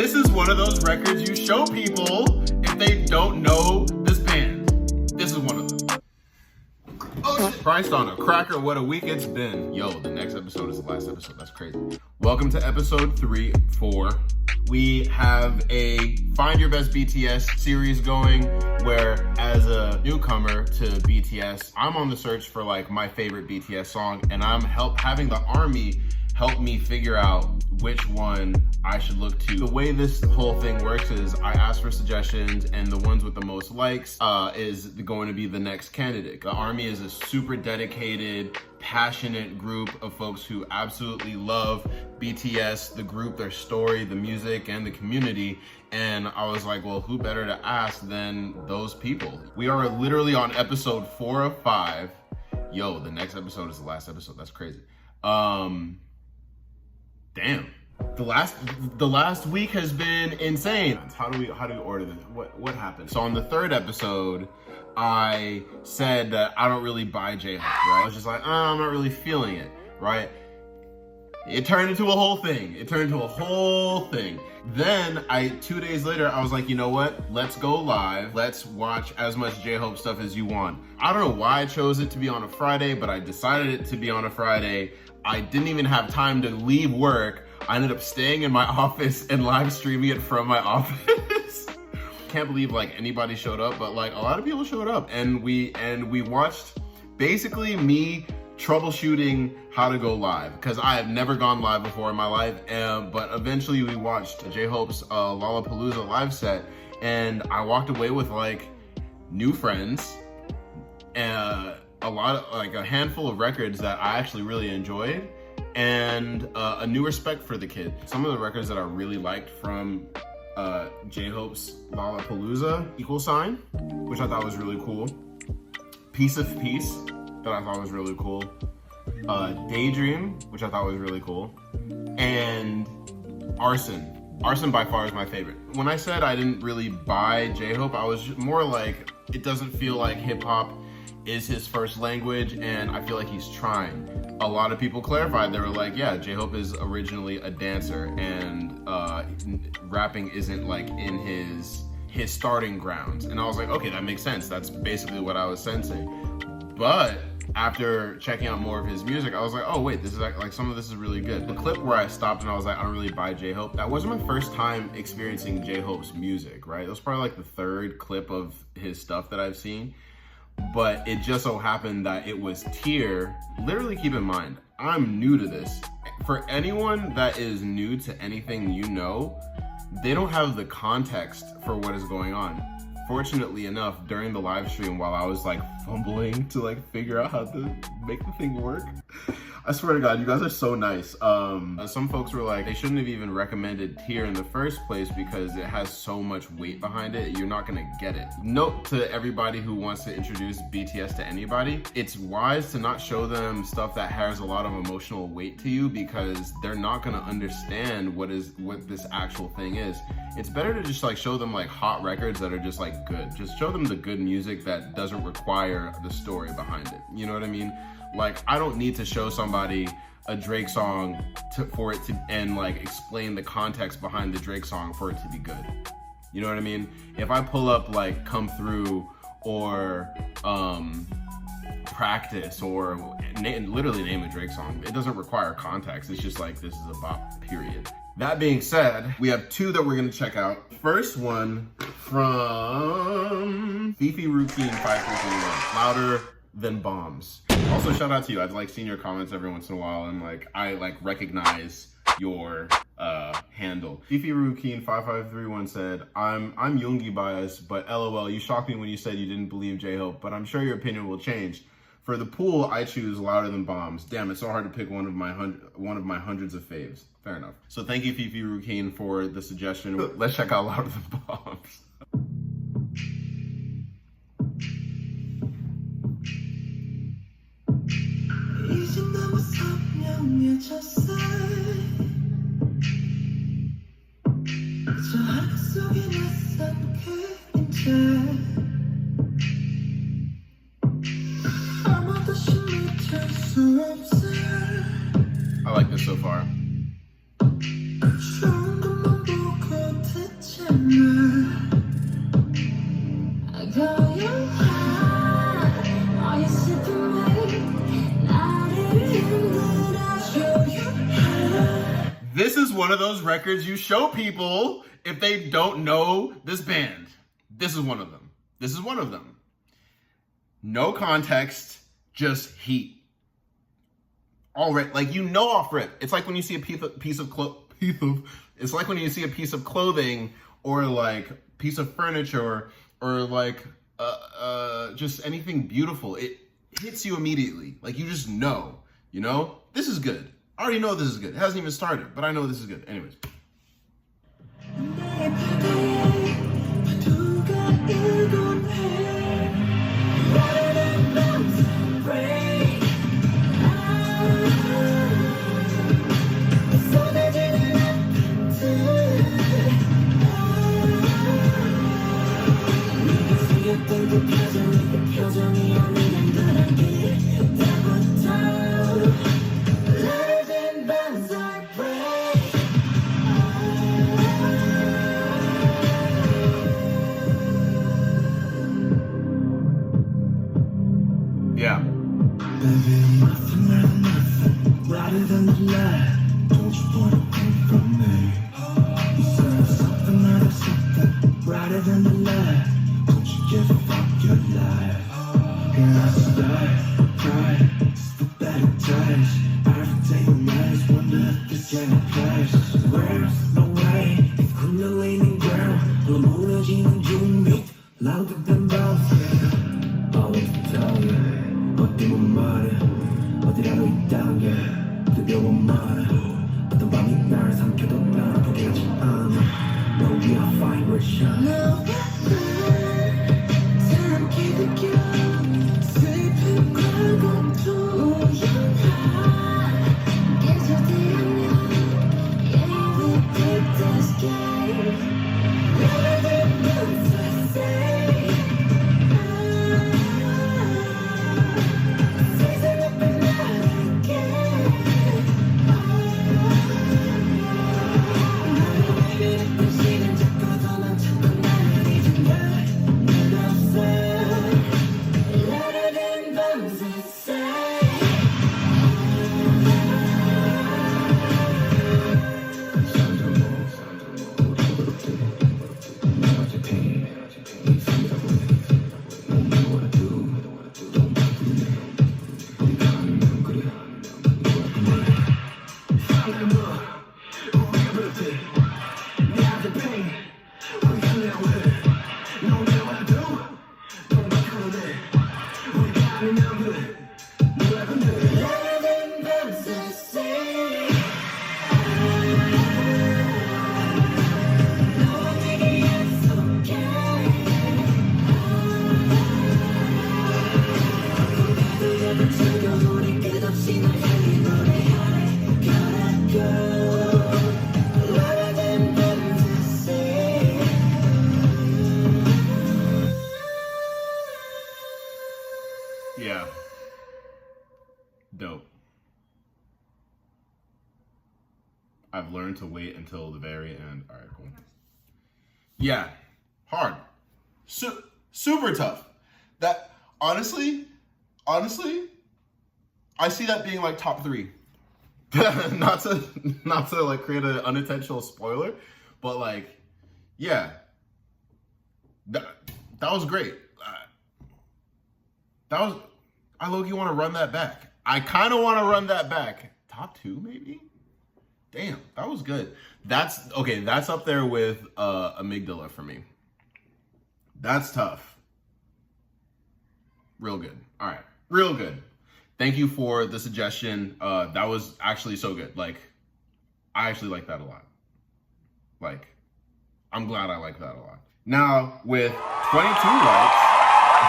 This is one of those records you show people if they don't know this band. This is one of them. Oh shit. Christ on a cracker, what a week it's been. Yo, the next episode is the last episode. That's crazy. Welcome to episode 4. We have a Find Your Best BTS series going where, as a newcomer to BTS, I'm on the search for like my favorite BTS song, and I'm having the army help me figure out which one I should look to. The way this whole thing works is I ask for suggestions, and the ones with the most likes is going to be the next candidate. The army is a super dedicated, passionate group of folks who absolutely love BTS, the group, their story, the music, and the community. And I was like, well, who better to ask than those people? We are literally on episode 4 of 5. Yo, the next episode is the last episode. That's crazy. Damn. The last week has been insane. How do we order this? What happened? So on the 3rd episode, I said that I don't really buy J-Hope, right? I was just like, I'm not really feeling it, right? It turned into a whole thing. Then 2 days later, I was like, you know what? Let's go live. Let's watch as much J-Hope stuff as you want. I don't know why I chose it to be on a Friday, but I decided it to be on a Friday. I didn't even have time to leave work. I ended up staying in my office and live streaming it from my office. Can't believe like anybody showed up, but like a lot of people showed up, and we watched basically me troubleshooting how to go live, because I have never gone live before in my life. But eventually we watched J-Hope's Lollapalooza live set, and I walked away with like new friends, a handful of records that I actually really enjoyed, and a new respect for the kid. Some of the records that I really liked from J-Hope's Lollapalooza: Equal Sign, which I thought was really cool. Piece of Peace, that I thought was really cool. Daydream, which I thought was really cool. And Arson. Arson by far is my favorite. When I said I didn't really buy J-Hope, I was more like, it doesn't feel like hip-hop is his first language, and I feel like he's trying. A lot of people clarified, they were like, yeah, J-Hope is originally a dancer, and rapping isn't like in his starting grounds. And I was like, okay, that makes sense. That's basically what I was sensing. But after checking out more of his music, I was like, oh wait, this is like some of this is really good. The clip where I stopped and I was like, I don't really buy J-Hope, that wasn't my first time experiencing J-Hope's music, right? It was probably like the 3rd clip of his stuff that I've seen. But it just so happened that it was tier. Literally, keep in mind, I'm new to this. For anyone that is new to anything, you know, they don't have the context for what is going on. Fortunately enough, during the live stream, while I was like fumbling to like figure out how to make the thing work, I swear to God, you guys are so nice. Some folks were like, they shouldn't have even recommended tier in the first place because it has so much weight behind it, you're not gonna get it. Note to everybody who wants to introduce BTS to anybody, it's wise to not show them stuff that has a lot of emotional weight to you, because they're not gonna understand what this actual thing is. It's better to just like show them like hot records that are just like good. Just show them the good music that doesn't require the story behind it. You know what I mean? Like, I don't need to show somebody a Drake song for it to, and like explain the context behind the Drake song for it to be good. You know what I mean? If I pull up like Come Through or Practice or literally name a Drake song, it doesn't require context. It's just like, this is a bop, period. That being said, we have 2 that we're gonna check out. First one from Fifi Routine 5331, Louder Than Bombs. Also, shout out to you. I've like seen your comments every once in a while, and like I like recognize your handle. Fifi Routine 5531 said, I'm Yoongi biased, but LOL, you shocked me when you said you didn't believe J-Hope, but I'm sure your opinion will change. For the pool, I choose Louder Than Bombs. Damn, it's so hard to pick one of my hundreds of faves. Fair enough. So thank you, Fifi Routine, for the suggestion. Let's check out Louder Than Bombs. I like this so far. one of those records you show people if they don't know this band. This is one of them. This is one of them. No context, just heat. All right, like you know off rip. It's like when you see a it's like when you see a piece of clothing or like piece of furniture or like just anything beautiful. It hits you immediately. Like you just know, you know, this is good. I already know this is good. It hasn't even started, but I know this is good. Anyways. Yeah. Brighter than the light. Don't you wanna come from me? You serve something out of something. Brighter than the light. Don't you give up your life? And I start crying. It's the better times. Every day your eyes wonder if this ain't a place. Where's no way? It's 굴러있는 ground. 또 무너지는 jungle. Louder than bounce. I want to tell you. 어디면 말해. 어디라도 있다는 게 두려워 말해. 어떤 밤이 날 삼켜도 날 포기하지 않아. No, we are fine, we're shine. No, 사람 기득여 슬픈 걸고 또 우연한 계절이라면 Yeah, we did this game. Rather than once I say Yeah. Dope. I've learned to wait until the very end. All right, cool. Yeah. Hard. Super tough. That honestly, I see that being like top 3. not to like create an unintentional spoiler, but like, yeah. That was great. I low-key want to run that back. I kind of want to run that back. Top 2, maybe? Damn, that was good. That's up there with Amygdala for me. That's tough. Real good. All right, real good. Thank you for the suggestion. That was actually so good. Like, I actually like that a lot. Like, I'm glad I like that a lot. Now, with 22 likes,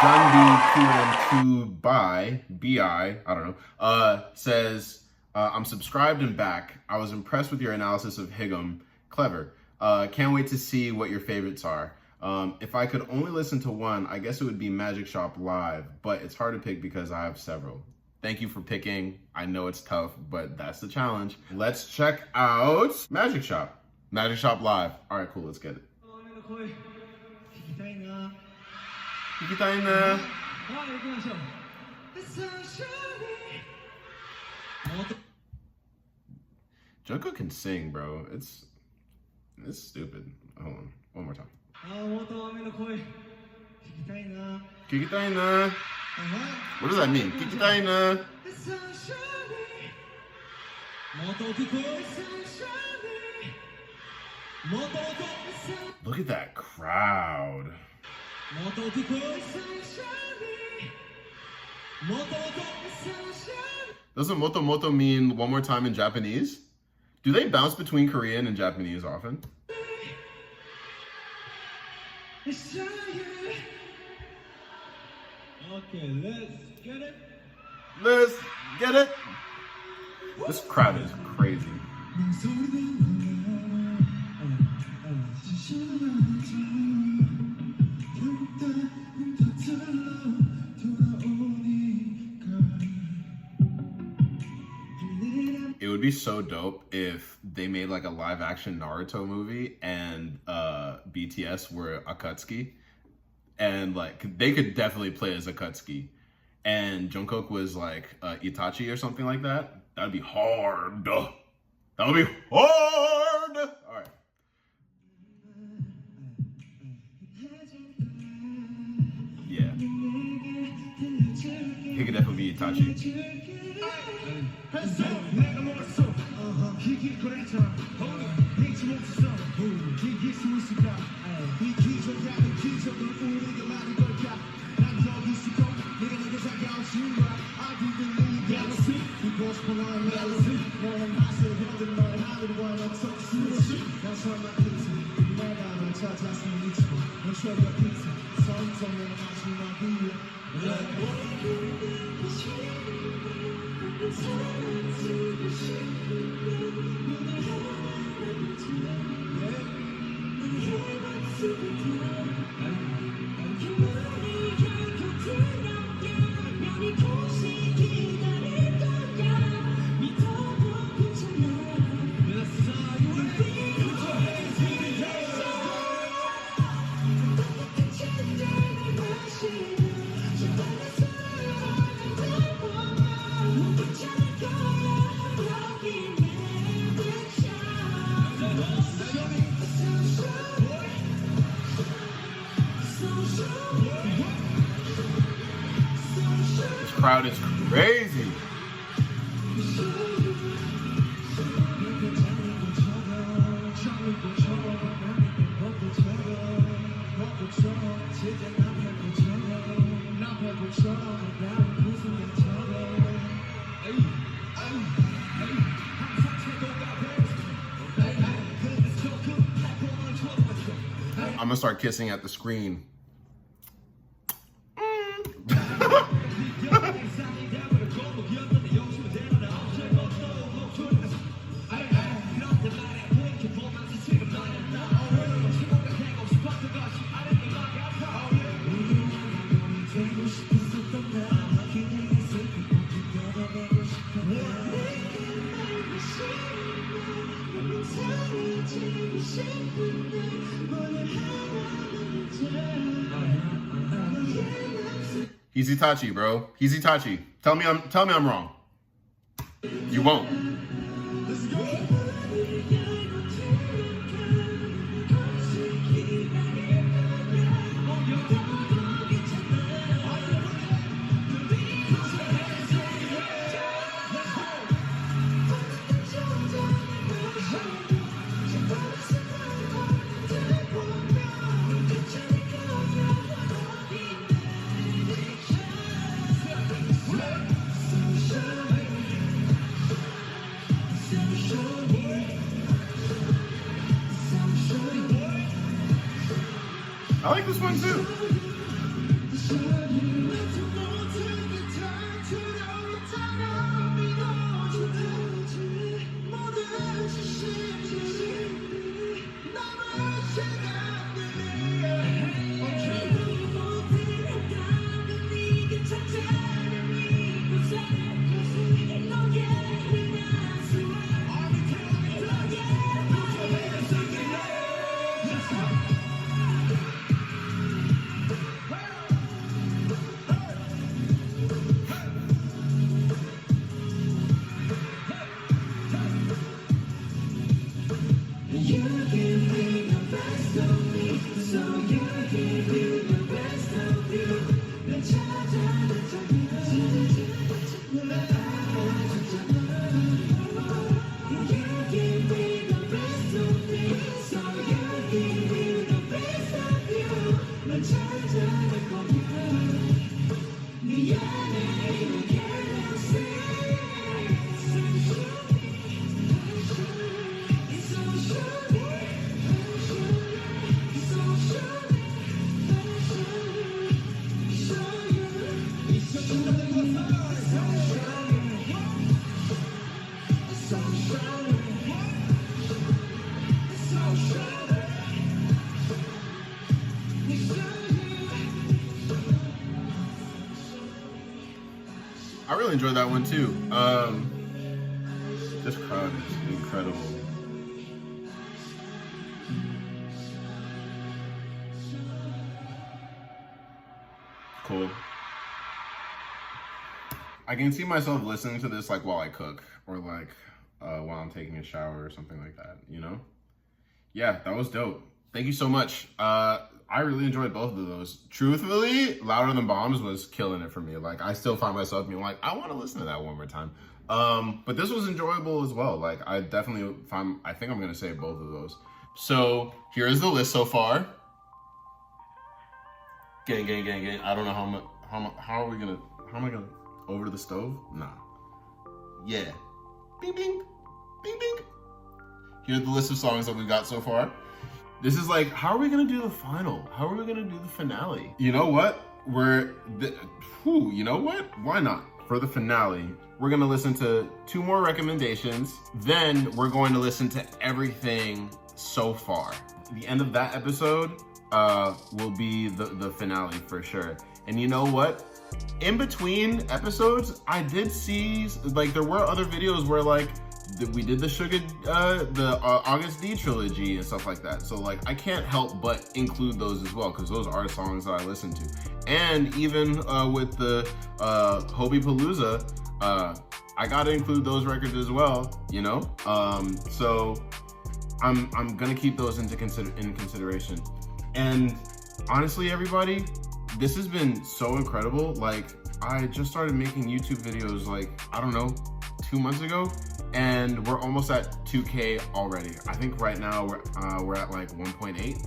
JunB2M2 by BI, I don't know, says, I'm subscribed and back. I was impressed with your analysis of Higum. Clever. Can't wait to see what your favorites are. If I could only listen to one, I guess it would be Magic Shop Live, but it's hard to pick because I have several. Thank you for picking. I know it's tough, but that's the challenge. Let's check out Magic Shop. Magic Shop Live. All right, cool, let's get it. Jungkook can sing, bro. It's stupid. Hold on, one more time. Kikitaina. What does that mean? Kikitaina. Look at that crowd. Doesn't moto moto mean one more time in Japanese? Do they bounce between Korean and Japanese often? Okay, let's get it. Let's get it. This crowd is crazy. It would be so dope if they made like a live action Naruto movie and BTS were Akatsuki. And like they could definitely play as Akatsuki. And Jungkook was like Itachi or something like that. That'd be hard. That would be hard. All right. Yeah. He could definitely be Itachi. This crowd is crazy. I'm gonna start kissing at the screen. He's Itachi, bro. He's Itachi. Tell me I'm wrong. You won't. I like this one too. really enjoyed that one too. This crowd is incredible. Cool. I can see myself listening to this like while I cook or like while I'm taking a shower or something like that, you know? Yeah, that was dope. Thank you so much. I really enjoyed both of those. Truthfully, Louder Than Bombs was killing it for me. Like, I still find myself being like, I want to listen to that one more time. But this was enjoyable as well. Like, I definitely I think I'm going to say both of those. So, here's the list so far. Gang, gang, gang, gang. I don't know how am I gonna, over the stove? Nah. Yeah. Bing, bing, bing, bing. Here's the list of songs that we've got so far. This is like, how are we gonna do the final? How are we gonna do the finale? You know what? You know what? Why not? For the finale, we're gonna listen to 2 more recommendations. Then we're going to listen to everything so far. The end of that episode will be the finale for sure. And you know what? In between episodes, I did see, like, there were other videos where, like, we did the August D trilogy and stuff like that. So, like, I can't help but include those as well, because those are songs that I listen to. And even with the Hobie Palooza, I gotta include those records as well, you know? So I'm gonna keep those in consideration. And honestly, everybody, this has been so incredible. Like, I just started making YouTube videos, like, I don't know, 2 months ago, and we're almost at 2K already. I think right now we're at like 1.8,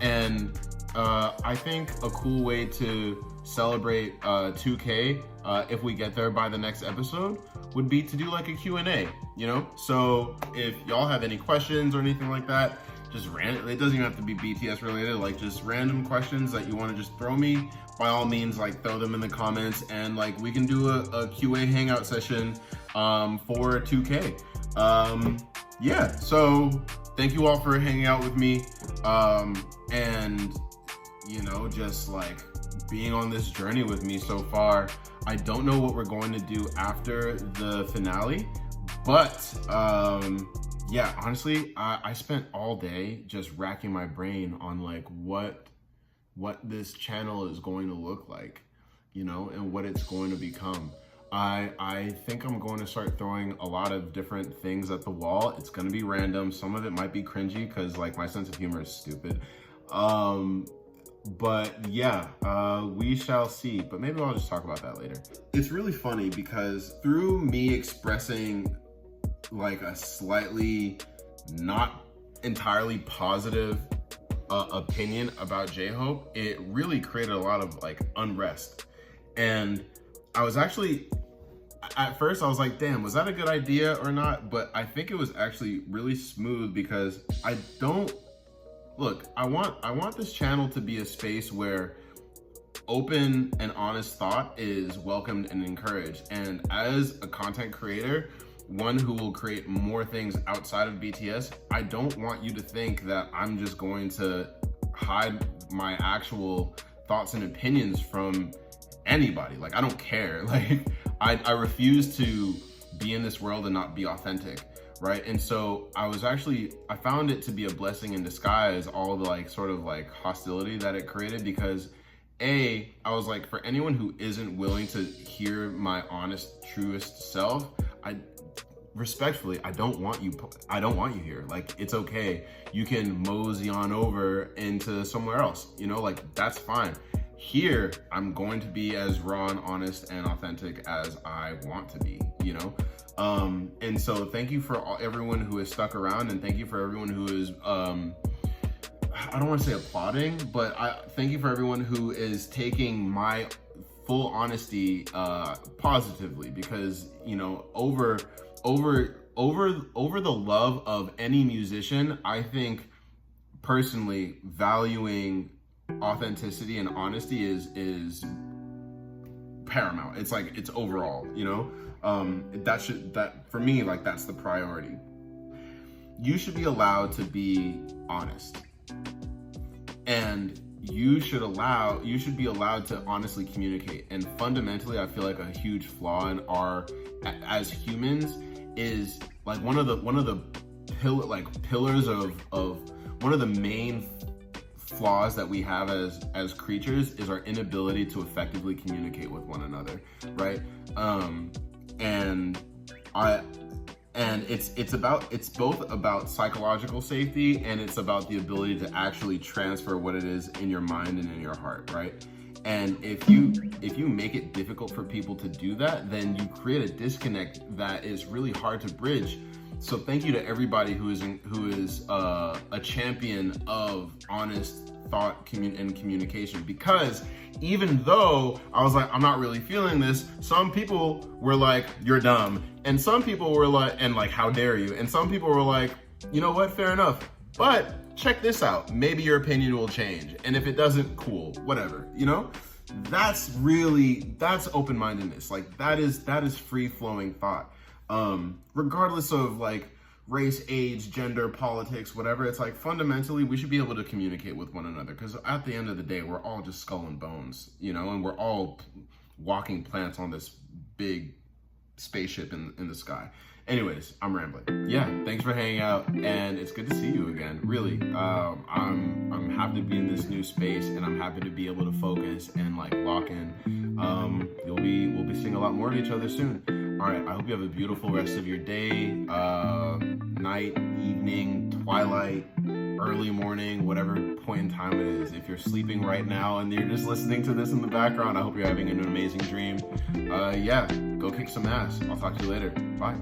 and I think a cool way to celebrate 2K, if we get there by the next episode, would be to do like a Q&A, you know? So if y'all have any questions or anything like that, just random, it doesn't even have to be BTS related, like just random questions that you want to just throw me, by all means, like throw them in the comments, and like we can do a QA hangout session for 2K. Yeah, so thank you all for hanging out with me, and you know, just like being on this journey with me so far. I don't know what we're going to do after the finale, but yeah, honestly, I spent all day just racking my brain on like what this channel is going to look like, you know, and what it's going to become. I think I'm going to start throwing a lot of different things at the wall. It's going to be random. Some of it might be cringy because like my sense of humor is stupid. But yeah, we shall see. But maybe I'll just talk about that later. It's really funny because through me expressing like a slightly not entirely positive opinion about Jhope, it really created a lot of like unrest. And I was actually, at first I was like, damn, was that a good idea or not? But I think it was actually really smooth, because I want this channel to be a space where open and honest thought is welcomed and encouraged. And as a content creator, one who will create more things outside of BTS, I don't want you to think that I'm just going to hide my actual thoughts and opinions from anybody. Like, I don't care. Like, I refuse to be in this world and not be authentic, right? And so I found it to be a blessing in disguise, all the like sort of like hostility that it created, because I was like, for anyone who isn't willing to hear my honest, truest self, respectfully, I don't want you here. Like, it's okay. You can mosey on over into somewhere else, you know, like that's fine. Here, I'm going to be as raw and honest and authentic as I want to be, you know? And so thank you for everyone who has stuck around, and thank you for everyone who is, I don't want to say applauding, but thank you for everyone who is taking my full honesty positively, because, you know, over the love of any musician, I think personally valuing authenticity and honesty is paramount. It's like, it's overall, you know, that for me, like, that's the priority. You should be allowed to be honest. And you should be allowed to honestly communicate. And fundamentally, I feel like a huge flaw in our, as humans, is like one of the pillars of one of the main flaws that we have as creatures is our inability to effectively communicate with one another, right? And it's both about psychological safety, and it's about the ability to actually transfer what it is in your mind and in your heart, right? And if you make it difficult for people to do that, then you create a disconnect that is really hard to bridge. So thank you to everybody who is a champion of honest thought and communication, because even though I was like, I'm not really feeling this, some people were like, you're dumb, and some people were like, and like, how dare you, and some people were like, you know what, fair enough, but check this out, maybe your opinion will change, and if it doesn't, cool, whatever, you know? That's open-mindedness. Like that is free-flowing thought, regardless of like race, age, gender, politics, whatever. It's like fundamentally we should be able to communicate with one another, because at the end of the day, we're all just skull and bones, you know, and we're all walking plants on this big spaceship in the sky. Anyways, I'm rambling. Yeah, thanks for hanging out, and it's good to see you again. Really, I'm happy to be in this new space, and I'm happy to be able to focus and like lock in. We'll be seeing a lot more of each other soon. All right, I hope you have a beautiful rest of your day, night, evening, twilight, early morning, whatever point in time it is. If you're sleeping right now and you're just listening to this in the background, I hope you're having an amazing dream. Yeah, go kick some ass. I'll talk to you later. Bye.